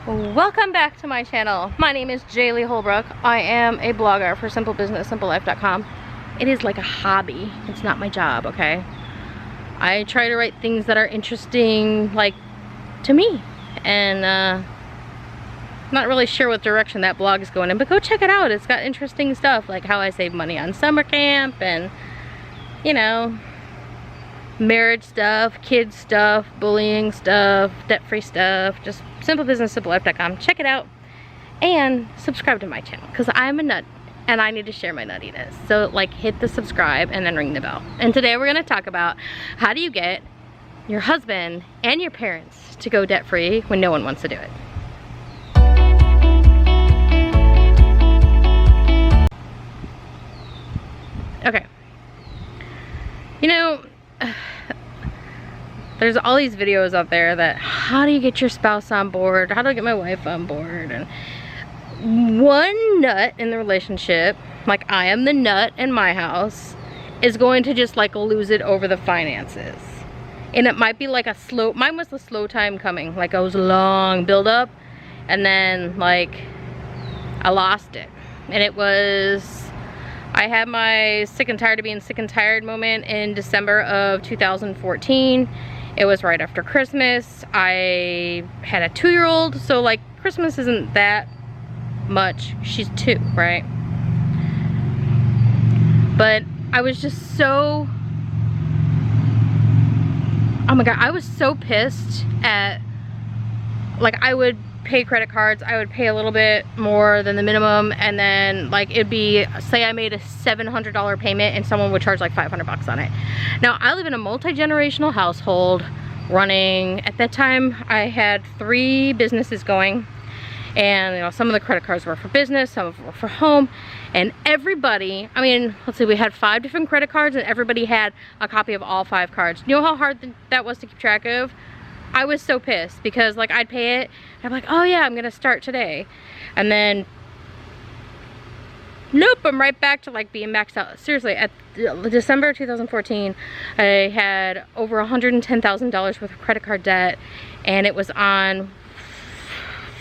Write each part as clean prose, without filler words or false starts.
Welcome back to my channel. My name is Jaylee Holbrook. I am a blogger for simplebusinesssimplelife.com. It is like a hobby. It's not my job, okay? I try to write things that are interesting, like, to me. And I'm not really sure what direction that blog is going in, but go check it out. It's got interesting stuff, like how I save money on summer camp and, you know, marriage stuff, kids stuff, bullying stuff, debt-free stuff, just simplebusinesssimplelife.com. Check it out and subscribe to my channel because I'm a nut and I need to share my nuttiness. So like hit the subscribe and then ring the bell. And today we're going to talk about how do you get your husband and your parents to go debt-free when no one wants to do it. Okay. You know, there's all these videos out there that how do you get your spouse on board, how do I get my wife on board, and one nut in the relationship, like I am the nut in my house, is going to just like lose it over the finances. And it might be like a slow, mine was the slow time coming, like it was a long build up and then like I lost it. And it was, I had my sick and tired of being sick and tired moment in December of 2014. It was right after Christmas. I had a 2-year-old, so like Christmas isn't that much. She's 2, right? But I was just so, oh my God, I was so pissed at, like I would pay credit cards, I would pay a little bit more than the minimum, and then like it'd be, say I made a $700 payment and someone would charge like 500 bucks on it. Now I live in a multi-generational household running, at that time I had 3 businesses going, and you know, some of the credit cards were for business, some of them were for home, and everybody, I mean, let's see, we had 5 different credit cards and everybody had a copy of all 5 cards. You know how hard that was to keep track of? I was so pissed because like I'd pay it and I'm like, oh yeah, I'm gonna start today, and then nope, I'm right back to like being maxed out. Seriously, at December 2014 I had over $110,000 worth of credit card debt, and it was on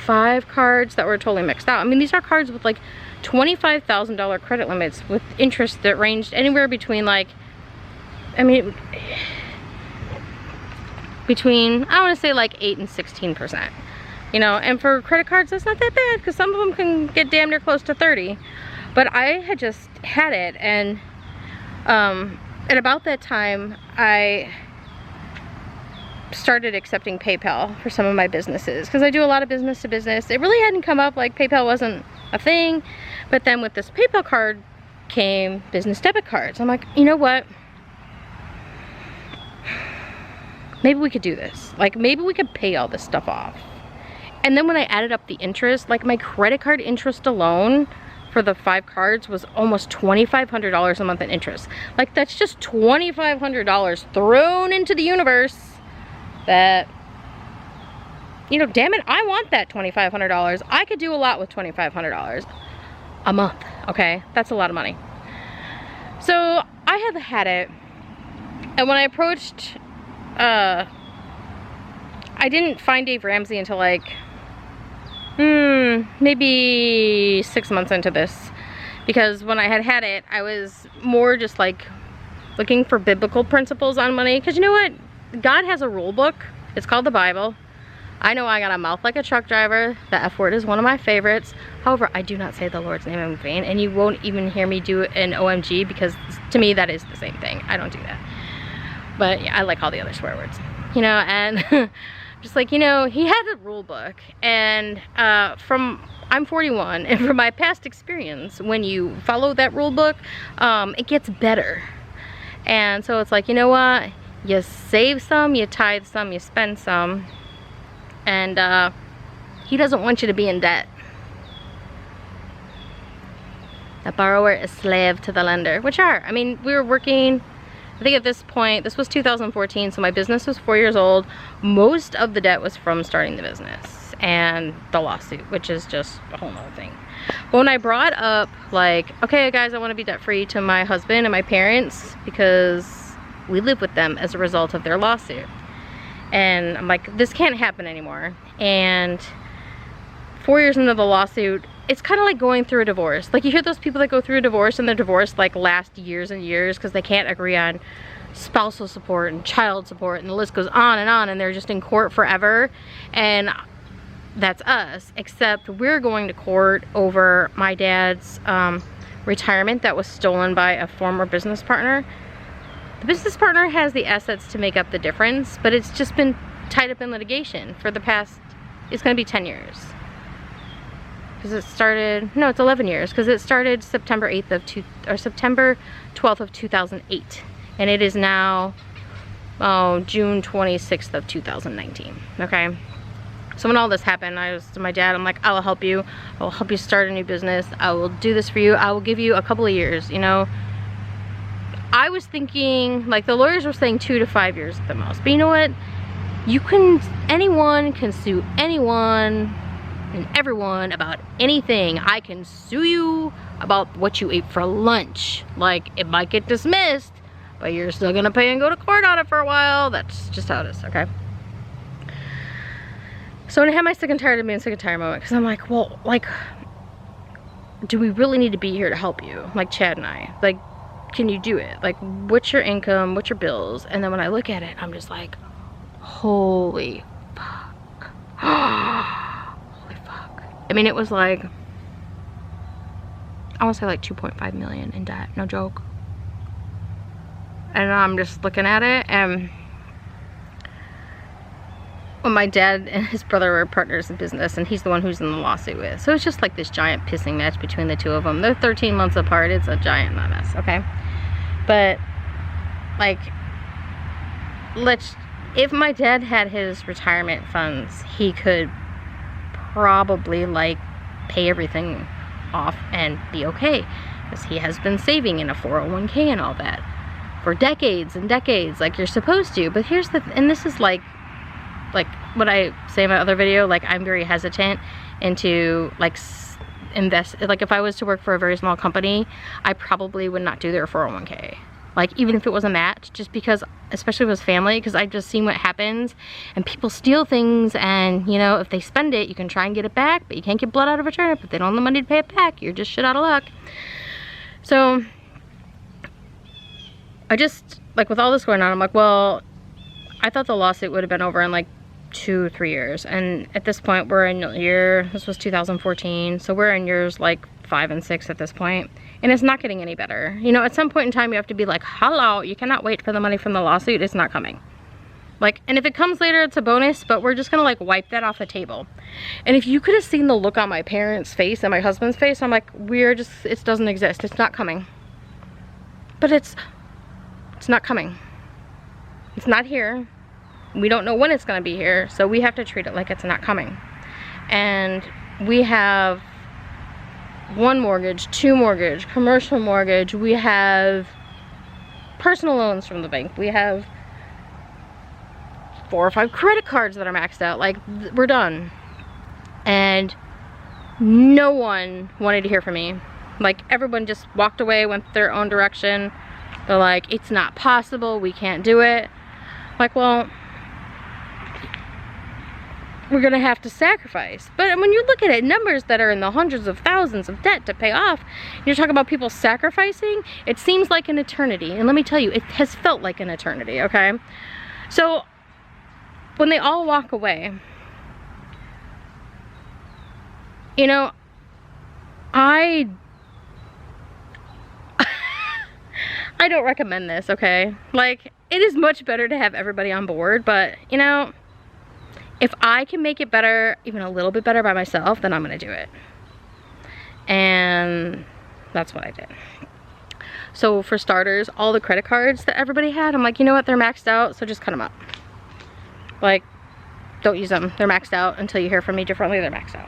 5 cards that were totally mixed out. I mean, these are cards with like $25,000 credit limits with interest that ranged anywhere between like, I mean, between, I want to say like 8 and 16%, you know, and for credit cards that's not that bad because some of them can get damn near close to 30. But I had just had it, and at about that time I started accepting PayPal for some of my businesses because I do a lot of business to business. It really hadn't come up, like PayPal wasn't a thing, but then with this PayPal card came business debit cards. I'm like, you know what, maybe we could do this. Like maybe we could pay all this stuff off. And then when I added up the interest, like my credit card interest alone for the 5 cards was almost $2,500 a month in interest. Like that's just $2,500 thrown into the universe that, you know, damn it, I want that $2,500. I could do a lot with $2,500 a month, okay? That's a lot of money. So I had it, and when I approached, I didn't find Dave Ramsey until like maybe 6 months into this, because when I had it, I was more just like looking for biblical principles on money, because you know what, God has a rule book. It's called the Bible. I know I got a mouth like a truck driver. The F word is one of my favorites. However, I do not say the Lord's name in vain, and you won't even hear me do an OMG, because to me that is the same thing. I don't do that. But yeah, I like all the other swear words, you know, and just like, you know, he had a rule book, and I'm 41, and from my past experience, when you follow that rule book, it gets better. And so it's like, you know what, you save some, you tithe some, you spend some, and he doesn't want you to be in debt. The borrower is slave to the lender, which are, I mean, we were working, I think at this point, this was 2014, so my business was 4 years old. Most of the debt was from starting the business and the lawsuit, which is just a whole nother thing. But when I brought up like, okay guys, I want to be debt free to my husband and my parents because we live with them as a result of their lawsuit. And I'm like, this can't happen anymore. And 4 years into the lawsuit, it's kind of like going through a divorce. Like, you hear those people that go through a divorce and their divorce like lasts years and years because they can't agree on spousal support and child support, and the list goes on, and they're just in court forever. And that's us, except we're going to court over my dad's retirement that was stolen by a former business partner. The business partner has the assets to make up the difference, but it's just been tied up in litigation for the past, it's going to be 10 years. Because it started, no, it's 11 years, because it started September 12th of 2008. And it is now June 26th of 2019, okay? So when all this happened, I was to my dad, I'm like, I will help you. I will help you start a new business. I will do this for you. I will give you a couple of years, you know. I was thinking, like, the lawyers were saying 2 to 5 years at the most. But you know what? Anyone can sue anyone and everyone about anything. I can sue you about what you ate for lunch. Like, it might get dismissed, but you're still gonna pay and go to court on it for a while. That's just how it is, okay? So when I had my sick and tired of being sick and tired moment, because I'm like, well, like, do we really need to be here to help you? Like, Chad and I, like, can you do it? Like, what's your income? What's your bills? And then when I look at it, I'm just like, holy fuck. Holy fuck. I mean, it was like, I want to say like 2.5 million in debt, no joke. And I'm just looking at it, and well, my dad and his brother were partners in business, and he's the one who's in the lawsuit with. So it's just like this giant pissing match between the two of them. They're 13 months apart. It's a giant mess, okay? But, like, if my dad had his retirement funds, he could probably, like, pay everything off and be okay. Because he has been saving in a 401k and all that for decades and decades, like you're supposed to. But here's the, and this is like what I say in my other video, like, I'm very hesitant into, like, invest, like, if I was to work for a very small company, I probably would not do their 401k. Like, even if it was a match, just because, especially with family, because I've just seen what happens, and people steal things, and, you know, if they spend it, you can try and get it back, but you can't get blood out of a turnip. If they don't have the money to pay it back, you're just shit out of luck. So, I just, like, with all this going on, I'm like, well, I thought the lawsuit would have been over in, like, 2 or 3 years, and at this point we're in year, this was 2014, so we're in years like 5 and 6 at this point, and it's not getting any better. You know, at some point in time you have to be like, hello, you cannot wait for the money from the lawsuit. It's not coming. Like, and if it comes later, it's a bonus, but we're just gonna, like, wipe that off the table. And if you could have seen the look on my parents' face and my husband's face, I'm like, we're just, it doesn't exist. It's not coming. But it's not coming. It's not here. We don't know when it's going to be here, so we have to treat it like it's not coming. And we have 1 mortgage, 2 mortgage, commercial mortgage, we have personal loans from the bank, we have 4 or 5 credit cards that are maxed out. Like, we're done. And no one wanted to hear from me. Like, everyone just walked away, went their own direction. They're like, it's not possible, we can't do it. Like, well, we're gonna have to sacrifice. But when you look at it, numbers that are in the hundreds of thousands of debt to pay off, you're talking about people sacrificing, it seems like an eternity. And let me tell you, it has felt like an eternity, okay? So when they all walk away, you know, I don't recommend this, okay? Like, it is much better to have everybody on board, but, you know, if I can make it better, even a little bit better by myself, then I'm gonna do it. And that's what I did. So for starters, all the credit cards that everybody had, I'm like, you know what, they're maxed out, so just cut them up. Like, don't use them. They're maxed out until you hear from me differently, they're maxed out.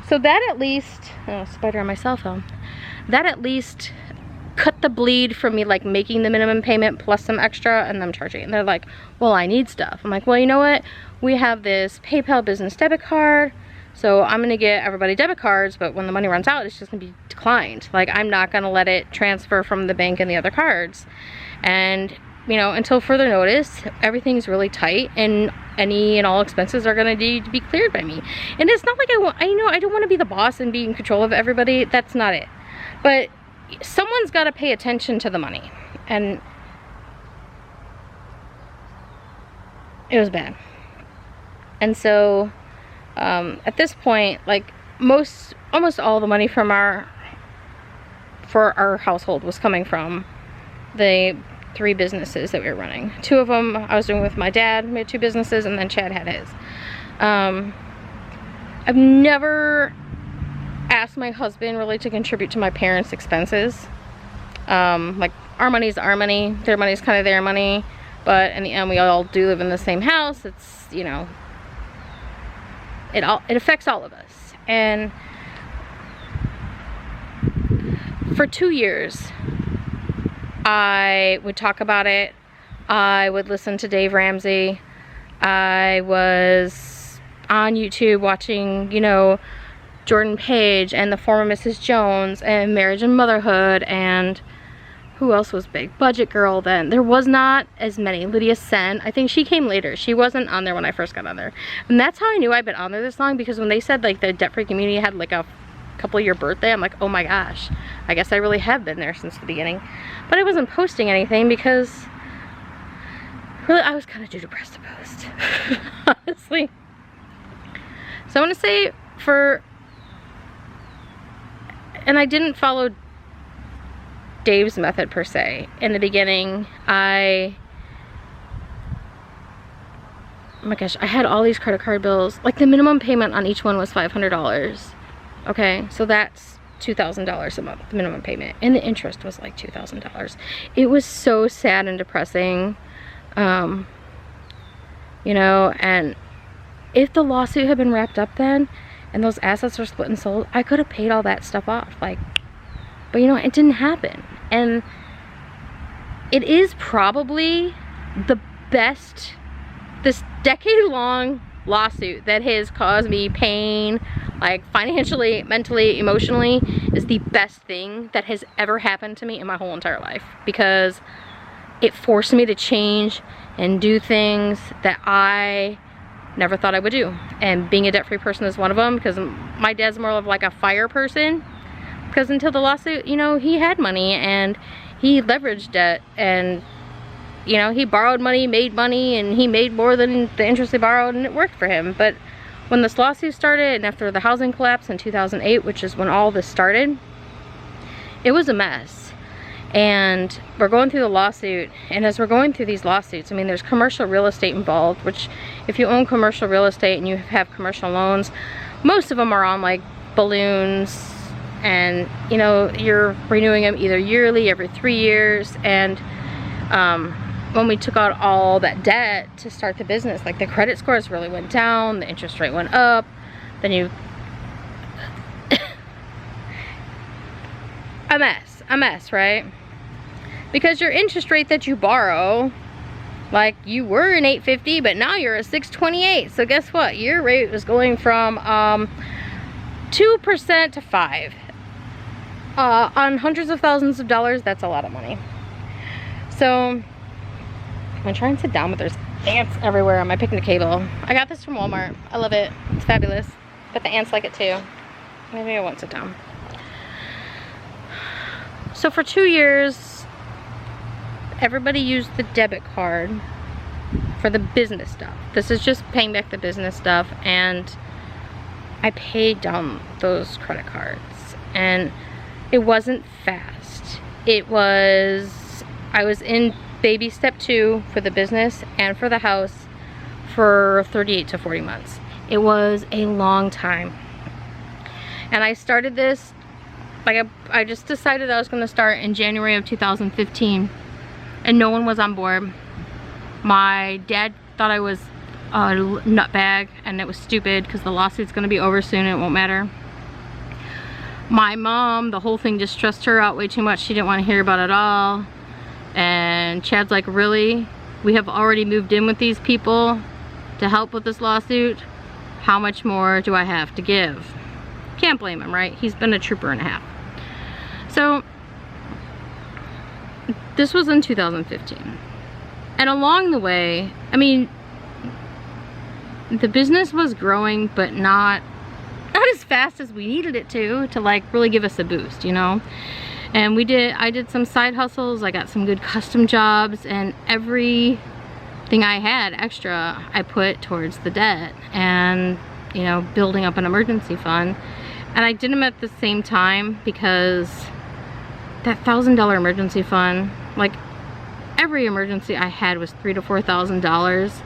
So that at least, oh, spider on my cell phone. That at least cut the bleed from me, like, making the minimum payment plus some extra and them charging. And they're like, well, I need stuff. I'm like, well, you know what? We have this PayPal business debit card, so I'm gonna get everybody debit cards, but when the money runs out, it's just gonna be declined. Like, I'm not gonna let it transfer from the bank and the other cards. And you know, until further notice, everything's really tight, and any and all expenses are gonna need to be cleared by me. And it's not like I know I don't want to be the boss and be in control of everybody. That's not it. But someone's got to pay attention to the money, and it was bad. And so at this point, like almost all the money from for our household was coming from the 3 businesses that we were running. 2 of them I was doing with my dad. We had 2 businesses, and then Chad had his. I've never asked my husband really to contribute to my parents' expenses. Like, our money's our money, their money's kind of their money, but in the end we all do live in the same house. It's, you know, it affects all of us. And for 2 years I would talk about it. I would listen to Dave Ramsey. I was on YouTube watching, you know, Jordan Page and the former Mrs. Jones and Marriage and Motherhood, and who else was big? Budget Girl then. There was not as many. Lydia Sen. I think she came later. She wasn't on there when I first got on there. And that's how I knew I'd been on there this long, because when they said like the debt-free community had like a couple-year birthday, I'm like, oh my gosh, I guess I really have been there since the beginning. But I wasn't posting anything because really I was kind of too depressed to post, honestly. So I want to say and I didn't follow Dave's method per se. In the beginning, oh my gosh, I had all these credit card bills. Like, the minimum payment on each one was $500. Okay, so that's $2,000 a month, the minimum payment, and the interest was like $2,000. It was so sad and depressing, you know. And if the lawsuit had been wrapped up then and those assets were split and sold, I could have paid all that stuff off, like, but you know, it didn't happen. And it is probably the best, this decade-long lawsuit that has caused me pain, like financially, mentally, emotionally, is the best thing that has ever happened to me in my whole entire life, because it forced me to change and do things that I never thought I would do. And being a debt-free person is one of them, because my dad's more of like a fire person, because until the lawsuit, you know, he had money and he leveraged debt, and you know, he borrowed money, made money, and he made more than the interest he borrowed, and it worked for him. But when this lawsuit started, and after the housing collapse in 2008, which is when all this started, it was a mess. And we're going through the lawsuit, and as we're going through these lawsuits, I mean, there's commercial real estate involved, which if you own commercial real estate and you have commercial loans, most of them are on like balloons, and you know, you're renewing them either yearly, every 3 years. And when we took out all that debt to start the business, like, the credit scores really went down, the interest rate went up, then you a mess, right? Because your interest rate that you borrow, like, you were an 850, but now you're a 628. So guess what? Your rate was going from 2% to 5%. On hundreds of thousands of dollars, that's a lot of money. So I'm gonna try and sit down, but there's ants everywhere on my picnic table. I got this from Walmart. I love it. It's fabulous. But the ants like it too. Maybe I won't sit down. So for 2 years, everybody used the debit card for the business stuff. This is just paying back the business stuff, and I paid down those credit cards, and it wasn't fast. I was in baby step 2 for the business and for the house for 38 to 40 months. It was a long time. And I started this, like, I just decided I was going to start in January of 2015, and no one was on board. My dad thought I was a nutbag, and it was stupid because the lawsuit's going to be over soon and it won't matter. My mom, the whole thing just stressed her out way too much. She didn't want to hear about it at all. And Chad's like, really? We have already moved in with these people to help with this lawsuit. How much more do I have to give? Can't blame him, right? He's been a trooper and a half. So this was in 2015. And along the way, I mean, the business was growing, but not as fast as we needed it to like really give us a boost, you know. And I did some side hustles, I got some good custom jobs, and everything I had extra I put towards the debt and, you know, building up an emergency fund. And I did them at the same time because that $1,000 emergency fund, like every emergency I had was $3,000 to $4,000.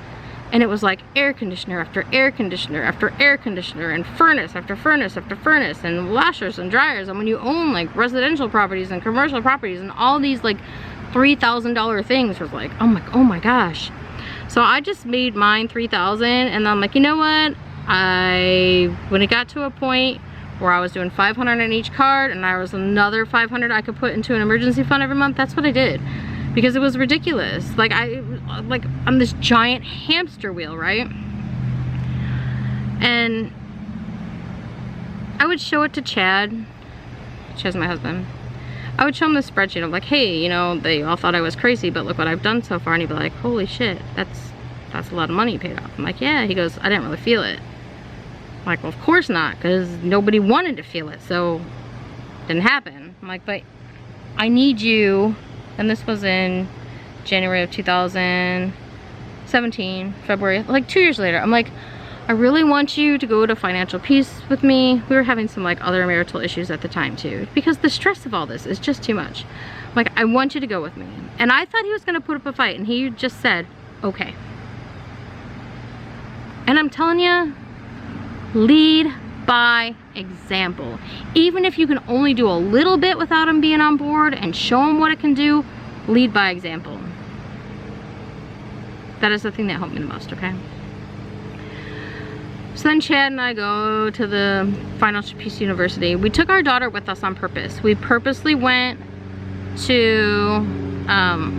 And it was like air conditioner after air conditioner after air conditioner, and furnace after furnace after furnace, and washers and dryers. And when you own like residential properties and commercial properties and all these like $3,000 things, was like, oh my gosh. So I just made mine $3,000, and I'm like, you know what? When it got to a point where I was doing $500 on each card, and there was another $500 I could put into an emergency fund every month, that's what I did. Because it was ridiculous. Like I'm this giant hamster wheel, right? And I would show it to Chad. Chad's my husband. I would show him the spreadsheet. I'm like, hey, you know, they all thought I was crazy, but look what I've done so far. And he'd be like, holy shit, that's a lot of money paid off. I'm like, yeah. He goes, I didn't really feel it. I'm like, well, of course not, because nobody wanted to feel it, so it didn't happen. I'm like, but I need you. And this was in January of 2017, February, like 2 years later. I'm like, I really want you to go to financial peace with me. We were having some like other marital issues at the time too, because the stress of all this is just too much. I'm like, I want you to go with me. And I thought he was gonna put up a fight, and he just said, okay. And I'm telling you, lead by example. Even if you can only do a little bit without him being on board and show him what it can do, lead by example. That is the thing that helped me the most, okay? So then Chad and I go to the Financial Peace University. We took our daughter with us on purpose. We purposely went to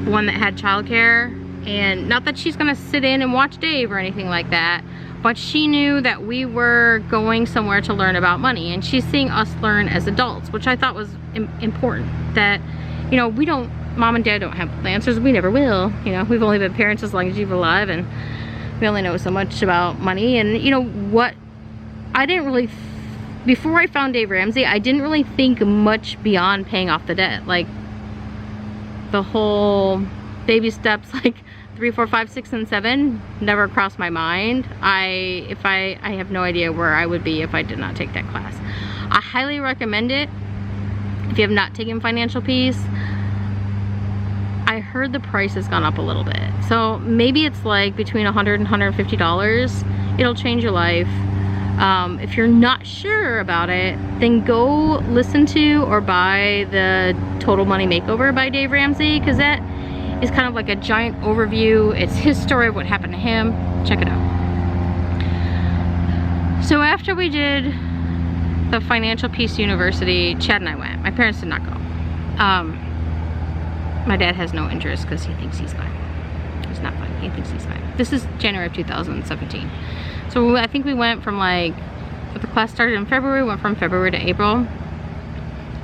one that had childcare, and not that she's gonna sit in and watch Dave or anything like that, but she knew that we were going somewhere to learn about money, and she's seeing us learn as adults, which I thought was important. That, you know, mom and dad don't have the answers, we never will. You know, we've only been parents as long as you've been alive, and we only know so much about money. And you know what, I didn't really, before I found Dave Ramsey, I didn't really think much beyond paying off the debt. Like the whole baby steps, like 3, 4, 5, 6, and 7 never crossed my mind. I have no idea where I would be if I did not take that class. I highly recommend it if you have not taken Financial Peace. I heard the price has gone up a little bit, so maybe it's like between $100 and $150. It'll change your life. If you're not sure about it, then go listen to or buy the Total Money Makeover by Dave Ramsey, because that is kind of like a giant overview. It's his story of what happened to him. Check it out. So after we did the Financial Peace University, Chad and I went. My parents did not go. My dad has no interest because he thinks he's fine. He's not fine. He thinks he's fine. This is January of 2017. So I think we went from like, the class started in February, went from February to April.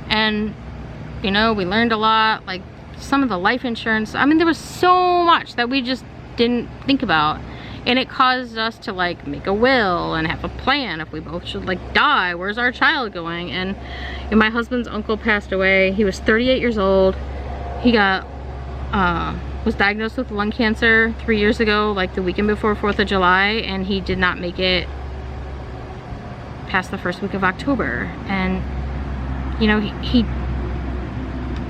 And, you know, we learned a lot. Like, some of the life insurance, I mean, there was so much that we just didn't think about, and it caused us to like make a will and have a plan. If we both should like die, where's our child going? And my husband's uncle passed away. He was 38 years old. He got was diagnosed with lung cancer 3 years ago, like the weekend before 4th of July, and he did not make it past the first week of October. And you know,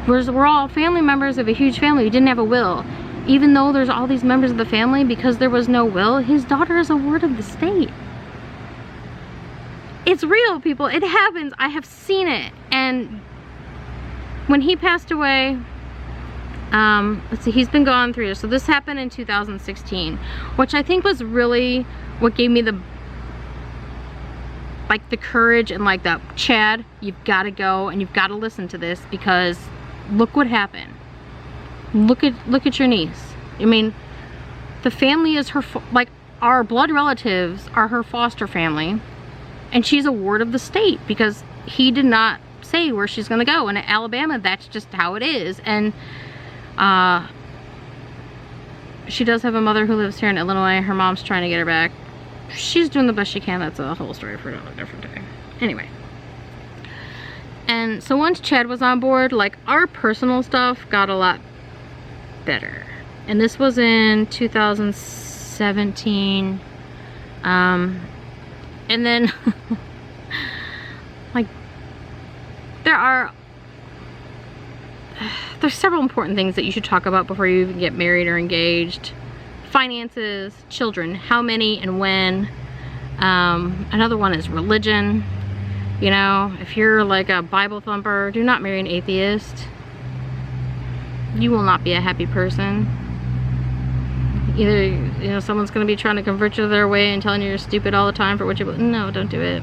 we're all family members of a huge family. We didn't have a will. Even though there's all these members of the family, because there was no will, his daughter is a ward of the state. It's real, people. It happens. I have seen it. And when he passed away, let's see, he's been gone 3 years. So this happened in 2016, which I think was really what gave me the courage and like that, Chad, you've got to go and you've got to listen to this, because look what happened. Look at your niece. I mean, the family is her, like our blood relatives are her foster family, and she's a ward of the state because he did not say where she's gonna go. And in Alabama, that's just how it is. And she does have a mother who lives here in Illinois. Her mom's trying to get her back. She's doing the best she can. That's a whole story for another different day. Anyway. And so once Chad was on board, like, our personal stuff got a lot better. And this was in 2017. And then, like, there's several important things that you should talk about before you even get married or engaged. Finances, children, how many and when. Another one is religion. You know, if you're like a Bible thumper, do not marry an atheist. You will not be a happy person. Either, you know, someone's going to be trying to convert you their way and telling you you're stupid all the time for what you believe. No, don't do it.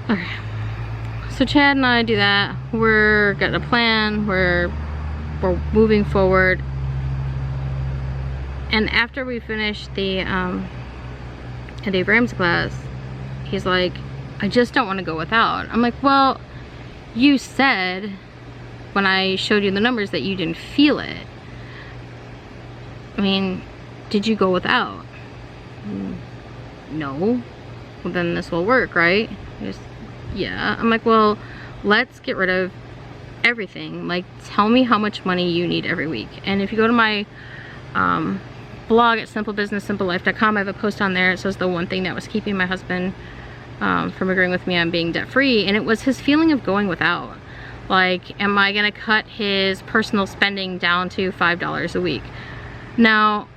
Okay. So Chad and I do that. We're got a plan. We're moving forward. And after we finished the Dave Ramsey class, he's like, I just don't want to go without. I'm like, well, you said when I showed you the numbers that you didn't feel it. I mean, did you go without? No. Well, then this will work, right? Yeah. I'm like, well, let's get rid of everything. Like, tell me how much money you need every week. And if you go to my blog at simplebusinesssimplelife.com, I have a post on there. It says the one thing that was keeping my husband from agreeing with me on being debt free, and it was his feeling of going without. Like, am I gonna cut his personal spending down to $5 a week? Now,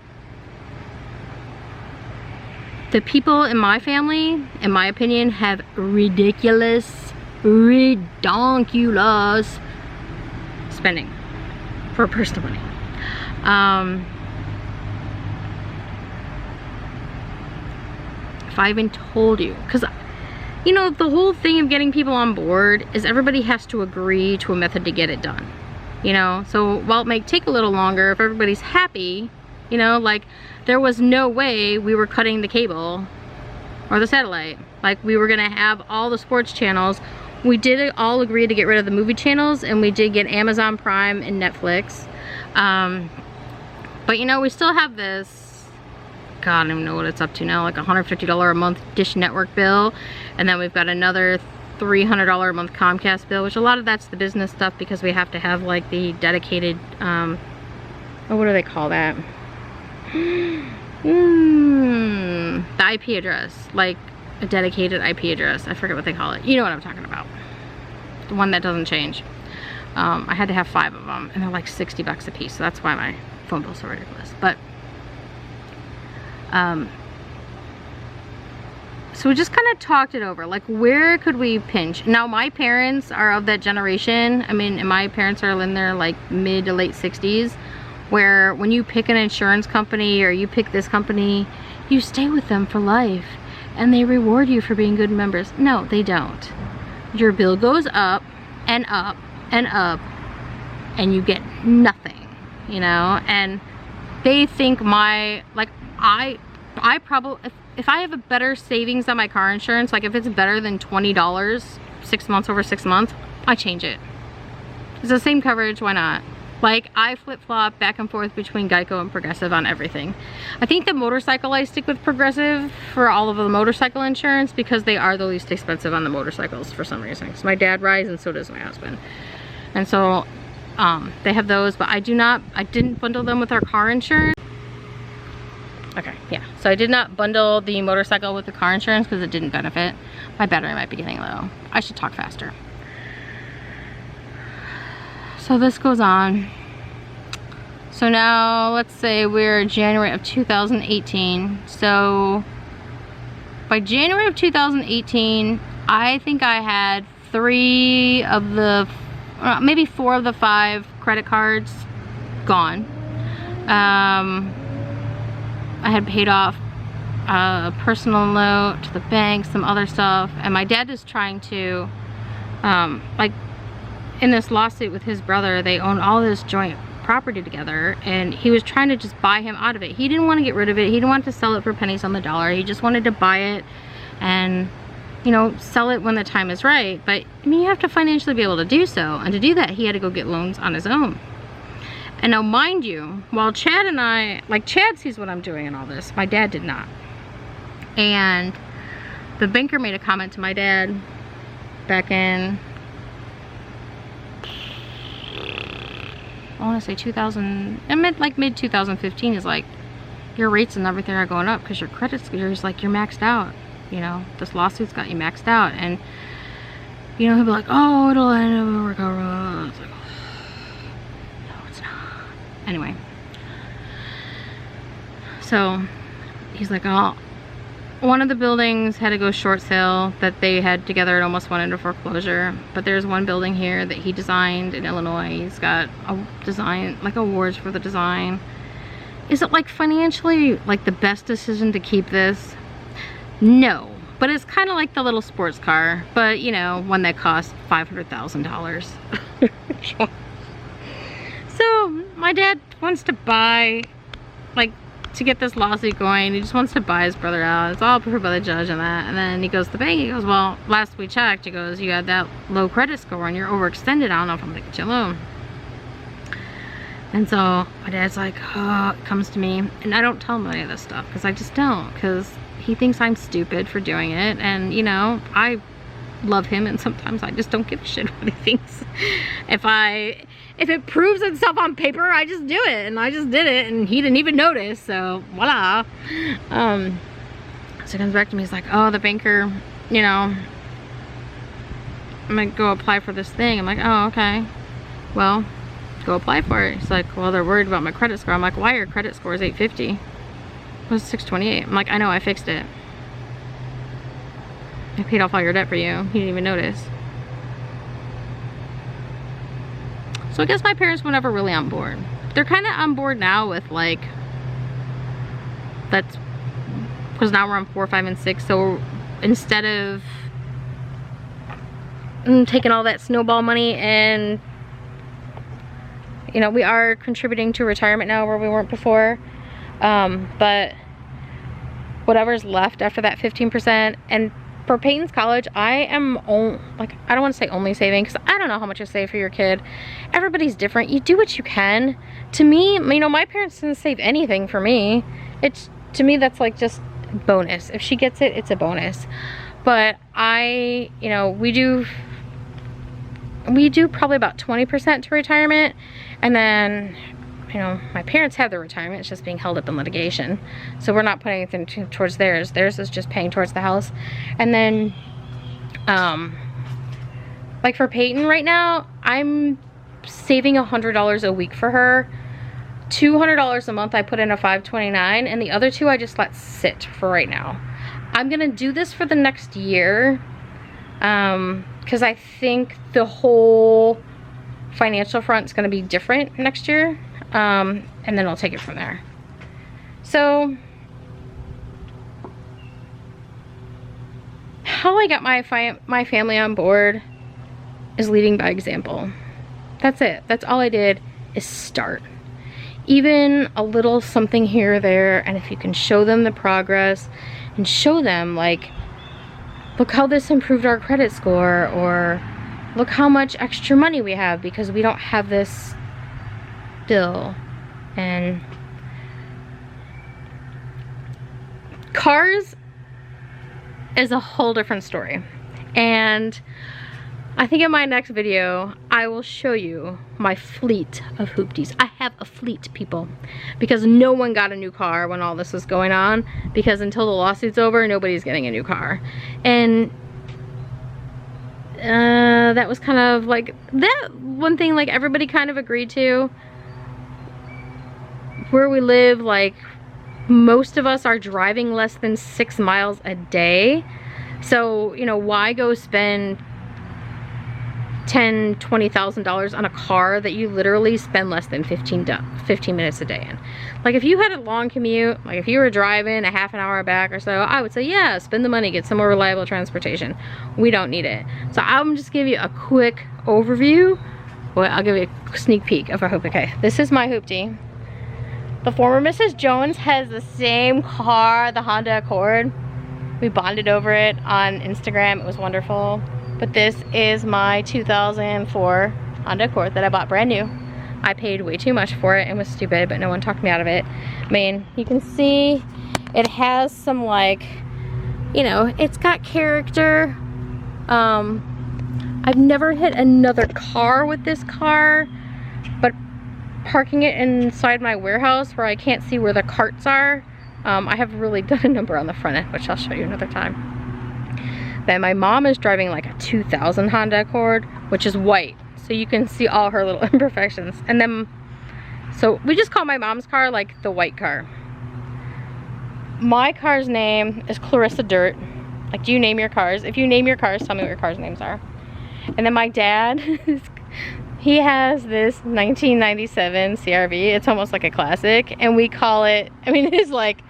the people in my family, in my opinion, have ridiculous spending for personal money. If I even told you, because you know, the whole thing of getting people on board is everybody has to agree to a method to get it done. You know, so while it may take a little longer, if everybody's happy, you know, like, there was no way we were cutting the cable or the satellite. Like, we were gonna have all the sports channels. We did all agree to get rid of the movie channels, and we did get Amazon Prime and Netflix. But you know, we still have this, God, I don't even know what it's up to now, like $150 a month Dish Network bill, and then we've got another $300 a month Comcast bill, which a lot of that's the business stuff because we have to have like the dedicated, oh, what do they call that? The IP address, like a dedicated IP address. I forget what they call it. You know what I'm talking about. The one that doesn't change. I had to have 5 of them, and they're like $60 a piece, so that's why my phone bill's so ridiculous. But so we just kind of talked it over, like, where could we pinch? Now, my parents are of that generation. I mean, and my parents are in their like mid to late 60s, where when you pick an insurance company or you pick this company, you stay with them for life and they reward you for being good members. No, they don't. Your bill goes up and up and up, and you get nothing, you know. And they think I probably, if I have a better savings on my car insurance, like if it's better than $20 6 months over 6 months, I change it. It's the same coverage, why not? Like, I flip-flop back and forth between Geico and Progressive on everything. I think the motorcycle, I stick with Progressive for all of the motorcycle insurance because they are the least expensive on the motorcycles for some reason. Because my dad rides and so does my husband. And so they have those, but I didn't bundle them with our car insurance. Okay, yeah, so I did not bundle the motorcycle with the car insurance because it didn't benefit. My battery might be getting low. I should talk faster. So this goes on. So now, let's say we're January of 2018. So by January of 2018, I think I had 3 of the, maybe 4 of the 5 credit cards gone. I had paid off a personal note to the bank, some other stuff, and my dad is trying to, like, in this lawsuit with his brother, they own all this joint property together, and he was trying to just buy him out of it. He didn't want to get rid of it. He didn't want to sell it for pennies on the dollar. He just wanted to buy it and, you know, sell it when the time is right. But I mean, you have to financially be able to do so, and to do that, he had to go get loans on his own. And now mind you, while Chad and I, like Chad sees what I'm doing and all this, my dad did not. And the banker made a comment to my dad back in, I want to say 2000, mid 2015, is like, your rates and everything are going up because your credit scores, like, you're maxed out. You know, this lawsuit's got you maxed out. And, you know, he'll be like, oh, it'll end up work out. It's like, no, it's not. Anyway. So, he's like, oh, one of the buildings had to go short sale that they had together. It almost went into foreclosure. But there's one building here that he designed in Illinois. He's got a design, like, awards for the design. Is it, like, financially, like, the best decision to keep this? No. But it's kind of like the little sports car. But, you know, one that cost $500,000. So, my dad wants to buy, like, to get this lawsuit going. He just wants to buy his brother out. It's all approved by the judge and that. And then he goes to the bank. He goes, well, last we checked, he goes, you had that low credit score and you're overextended. I don't know if I'm going to get you a loan. And so my dad's like, oh, comes to me. And I don't tell him any of this stuff because I just don't. Because he thinks I'm stupid for doing it. And, you know, I love him and sometimes I just don't give a shit what he thinks. If it proves itself on paper, I just do it. And I just did it and he didn't even notice. So, voila. So he comes back to me. He's like, oh, the banker, you know, I'm going to go apply for this thing. I'm like, oh, okay. Well, go apply for it. He's like, well, they're worried about my credit score. I'm like, why? Your credit score is 850. It was 628. I'm like, I know, I fixed it. I paid off all your debt for you. You didn't even notice. So I guess my parents were never really on board. They're kind of on board now with, like, that's because now we're on 4, 5, and 6. So instead of taking all that snowball money and, you know, we are contributing to retirement now where we weren't before. But whatever's left after that 15%, and for Peyton's college, I am like, I don't want to say only saving because I don't know how much you save for your kid. Everybody's different. You do what you can. To me, you know, my parents didn't save anything for me. It's, to me, that's like just bonus. If she gets it, it's a bonus. But you know, we do probably about 20% to retirement, and then, you know, my parents have their retirement. It's just being held up in litigation. So we're not putting anything towards theirs. Theirs is just paying towards the house. And then, like for Peyton right now, I'm saving $100 a week for her. $200 a month I put in a 529, and the other two I just let sit for right now. I'm gonna do this for the next year, because I think the whole financial front is gonna be different next year. And then I'll take it from there. So, how I got my family on board is leading by example. That's it. That's all I did, is start. Even a little something here or there, and if you can show them the progress and show them, like, look how this improved our credit score, or look how much extra money we have because we don't have this bill. And cars is a whole different story, and I think in my next video I will show you my fleet of hoopties. I have a fleet, people, because no one got a new car when all this was going on, because until the lawsuit's over, nobody's getting a new car. And that was kind of like that one thing, like, everybody kind of agreed to. Where we live, like, most of us are driving less than 6 miles a day. So, you know, why go spend $10,000, $20,000 on a car that you literally spend less than 15 minutes a day in? Like, if you had a long commute, like if you were driving a half an hour back or so, I would say, yeah, spend the money, get some more reliable transportation. We don't need it. So I'm just giving you a quick overview. Well, I'll give you a sneak peek of our hoop. Okay, this is my hoopty. The former Mrs. Jones has the same car, the Honda Accord. We bonded over it on Instagram. It was wonderful. But this is my 2004 Honda Accord that I bought brand new. I paid way too much for it and was stupid, but no one talked me out of it. I mean, you can see it has some, like, you know, it's got character. I've never hit another car with this car, but parking it inside my warehouse where I can't see where the carts are, I have really done a number on the front end, which I'll show you another time. Then my mom is driving like a 2000 Honda Accord, which is white, so you can see all her little imperfections. And then, so we just call my mom's car like the white car. My car's name is Clarissa Dirt. Like, do you name your cars? If you name your cars, tell me what your cars' names are. And then my dad, he has this 1997 CRV. It's almost like a classic, and we call it, I mean, it is like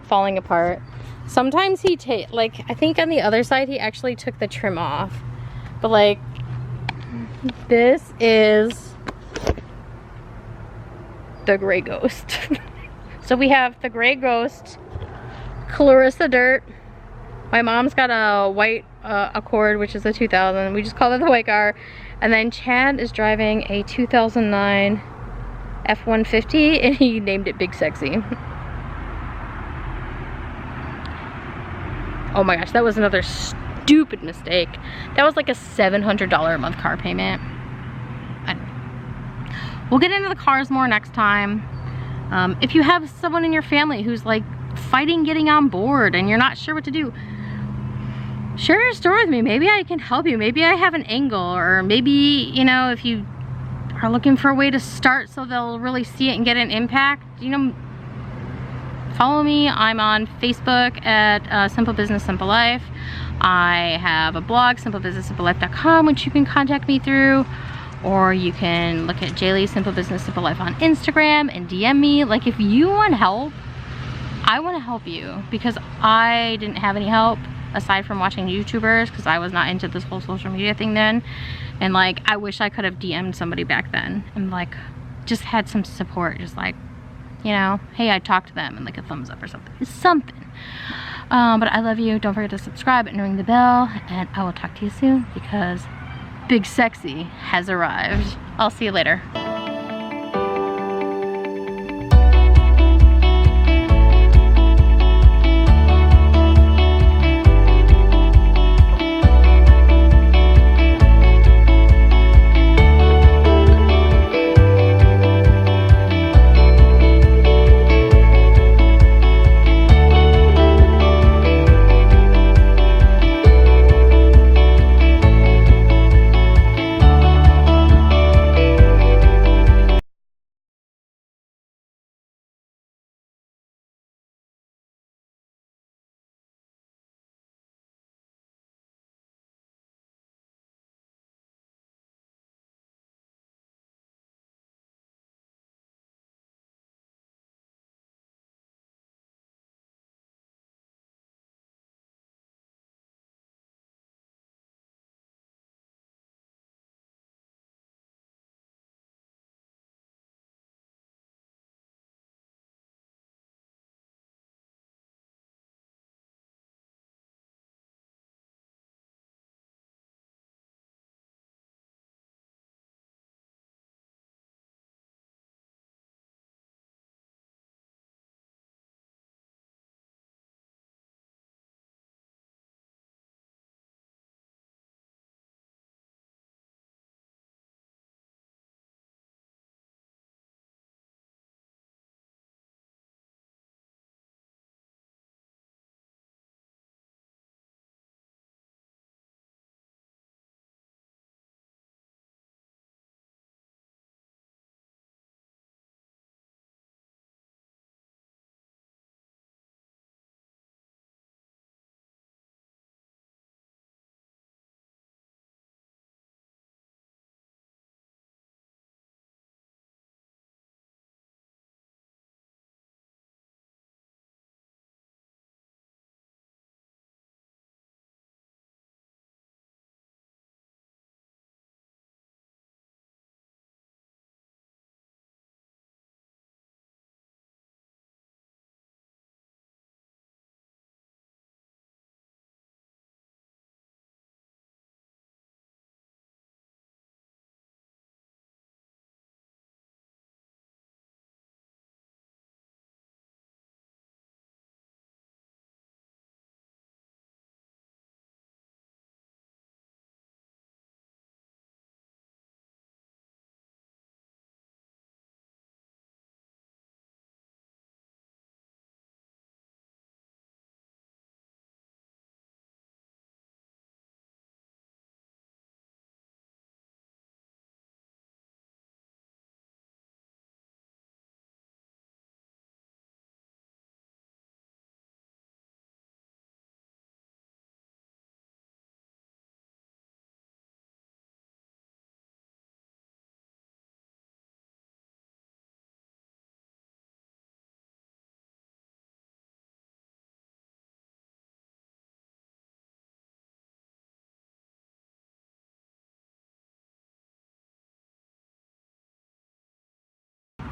falling apart. Sometimes he like, I think on the other side he actually took the trim off. But like, this is the Gray Ghost. So we have the Gray Ghost, Clarissa Dirt. My mom's got a white Accord, which is a 2000. We just call it the white car. And then Chad is driving a 2009 F-150, and he named it Big Sexy. Oh my gosh, that was another stupid mistake. That was like a $700 a month car payment. We'll get into the cars more next time. If you have someone in your family who's like fighting getting on board and you're not sure what to do, share your story with me. Maybe I can help you. Maybe I have an angle, or maybe, you know, if you are looking for a way to start so they'll really see it and get an impact, you know, follow me. I'm on Facebook at Simple Business Simple Life. I have a blog, simplebusinesssimplelife.com, which you can contact me through, or you can look at Jaylee Simple Business Simple Life on Instagram and DM me. Like, if you want help, I want to help you, because I didn't have any help aside from watching YouTubers, because I was not into this whole social media thing then. And like, I wish I could have DM'd somebody back then and like just had some support, just like, you know, hey, I talked to them, and like a thumbs up or something. But I love you. Don't forget to subscribe and ring the bell, and I will talk to you soon, because Big Sexy has arrived. I'll see you later.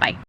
Bye.